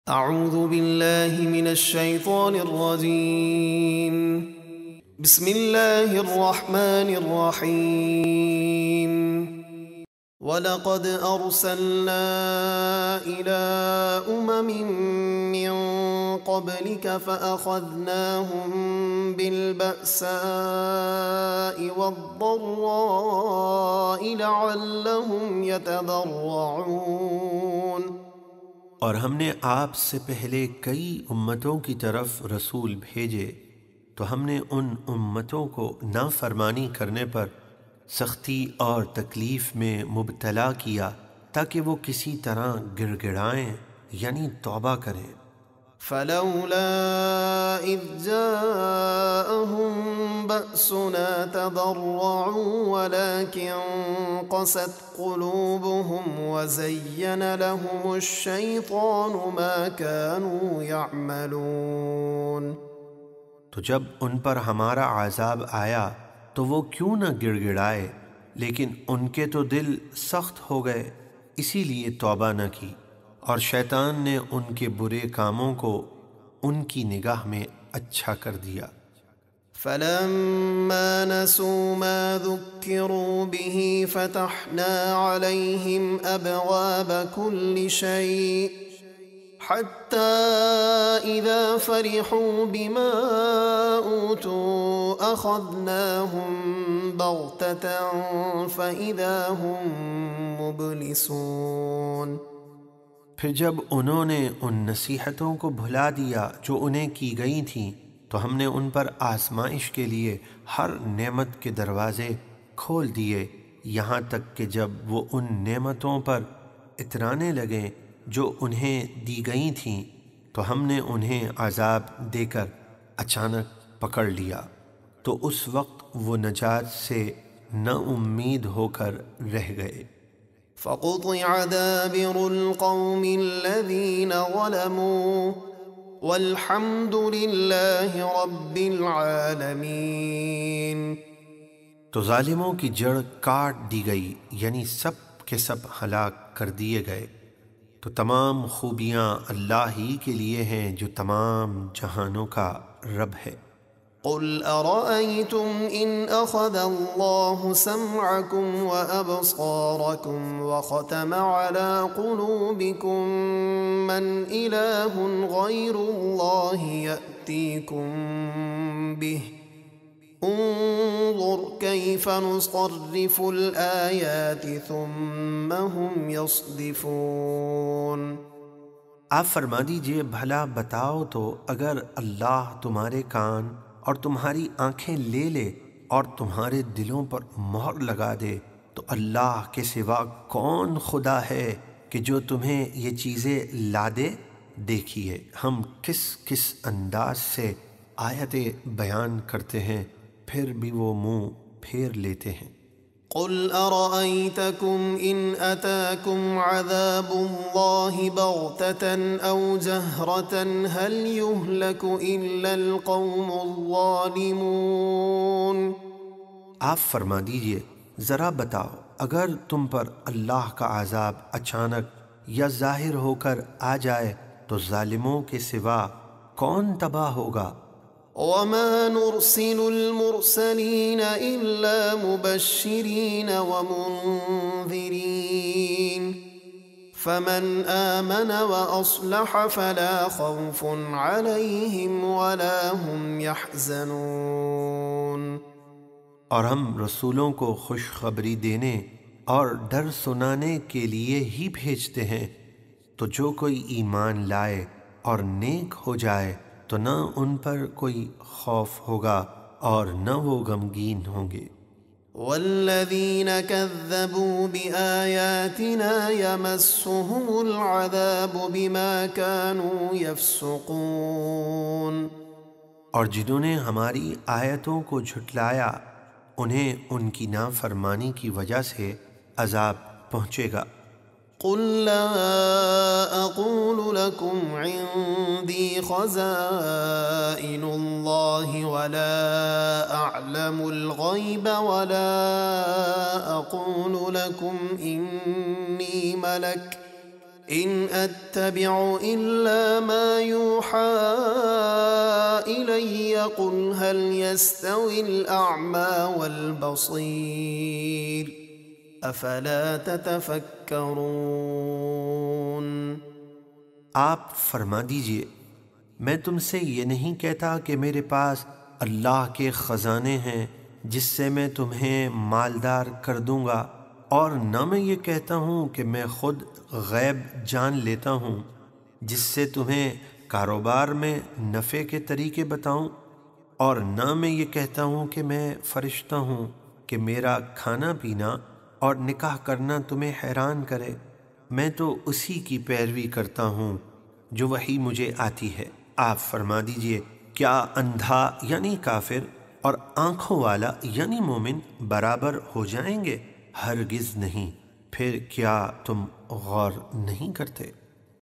اعوذ باللہ من الشیطان الرجیم بسم اللہ الرحمن الرحیم وَلَقَدْ أَرْسَلْنَا إِلَىٰ أُمَمٍ مِّن قَبْلِكَ فَأَخَذْنَاهُم بِالْبَأْسَاءِ وَالضَّرَّاءِ لَعَلَّهُمْ يَتَضَرَّعُونَ۔ اور ہم نے آپ سے پہلے کئی امتوں کی طرف رسول بھیجے تو ہم نے ان امتوں کو نافرمانی کرنے پر سختی اور تکلیف میں مبتلا کیا تاکہ وہ کسی طرح گڑ گڑائیں یعنی توبہ کریں۔ فلولا اذ جاءهم بأسنا تضرعوا ولكن قست قلوبهم وزين لهم الشيطان ما كانوا يعملون۔ تو جب ان پر ہمارا عذاب آیا تو وہ کیوں نہ گڑ گڑائے، لیکن ان کے تو دل سخت ہو گئے، اسی لیے توبہ نہ کی، اور شیطان نے ان کے برے کاموں کو ان کی نگاہ میں اچھا کر دیا۔ فلما نسوا ما ذكروا به فتحنا عليهم أبواب كل شيء حتى إذا فرحوا بما أوتوا أخذناهم بغتة فإذا هم مبلسون۔ پھر جب انہوں نے ان نصیحتوں کو بھلا دیا جو انہیں کی گئی تھیں تو ہم نے ان پر آزمائش کے لیے ہر نعمت کے دروازے کھول دیے، یہاں تک کہ جب وہ ان نعمتوں پر اترانے لگیں جو انہیں دی گئی تھیں تو ہم نے انہیں عذاب دے کر اچانک پکڑ لیا، تو اس وقت وہ نجات سے نا امید ہو کر رہ گئے۔ فقطع دابر القوم الذين ظلموا والحمد لله رب العالمین۔ تو ظالموں کی جڑ کاٹ دی گئی، یعنی سب کے سب ہلاک کر دیے گئے، تو تمام خوبیاں اللہ ہی کے لیے ہیں جو تمام جہانوں کا رب ہے۔ قل أرأيتم إن أخذ الله سمعكم وأبصاركم وختم على قلوبكم من إله غير الله يأتيكم به انظر كيف نصرف الآيات ثم هم يصدفون۔ آپ فرما دیجئے بھلا بتاؤ تو اگر اللہ تمہارے کان اور تمہاری آنکھیں لے لے اور تمہارے دلوں پر مہر لگا دے تو اللہ کے سوا کون خدا ہے کہ جو تمہیں یہ چیزیں لا دے؟ دیکھیے ہم کس کس انداز سے آیتیں بیان کرتے ہیں، پھر بھی وہ منہ پھیر لیتے ہیں۔ قل أرأيتكم إن أتاكم عذاب الله بغتة أو جهرة هل يهلك إلا القوم الظالمون۔ آپ فرما دیجئے ذرا بتاؤ اگر تم پر اللہ کا عذاب اچانک یا ظاہر ہو کر آ جائے تو ظالموں کے سوا کون تباہ ہوگا؟ وما نرسل المرسلين إلا مبشرين ومنذرين فمن آمن وأصلح فلا خوف عليهم ولا هم يحزنون۔ اور ہم رسولوں کو خوشخبری دینے اور ڈر سنانے کے لیے ہی بھیجتے ہیں، تو جو کوئی ایمان لائے اور نیک ہو جائے تو نہ ان پر کوئی خوف ہوگا اور نہ وہ غمگین ہوں گے۔ والذین کذبوا بآیاتنا یمسهم العذاب بما كانوا یفسقون۔ اور جنہوں نے ہماری آیتوں کو جھٹلایا انہیں ان کی نافرمانی کی وجہ سے عذاب پہنچے گا۔ قل لا أقول لكم عندي خزائن الله ولا أعلم الغيب ولا أقول لكم إني ملك إن أتبع إلا ما يوحى إلي قل هل يستوي الأعمى والبصير أفلا تتفكرون۔ آپ فرما دیجئے میں تم سے یہ نہیں کہتا کہ میرے پاس اللہ کے خزانے ہیں جس سے میں تمہیں مالدار کر دوں گا، اور نہ میں یہ کہتا ہوں کہ میں خود غیب جان لیتا ہوں جس سے تمہیں کاروبار میں نفع کے طریقے بتاؤں، اور نہ میں یہ کہتا ہوں کہ میں فرشتہ ہوں کہ میرا کھانا پینا اور نکاح کرنا تمہیں حیران کرے۔ میں تو اسی کی پیروی کرتا ہوں جو وحی مجھے آتی ہے۔ آپ فرما دیجئے کیا اندھا یعنی کافر اور آنکھوں والا یعنی مومن برابر ہو جائیں گے؟ ہرگز نہیں۔ پھر کیا تم غور نہیں کرتے؟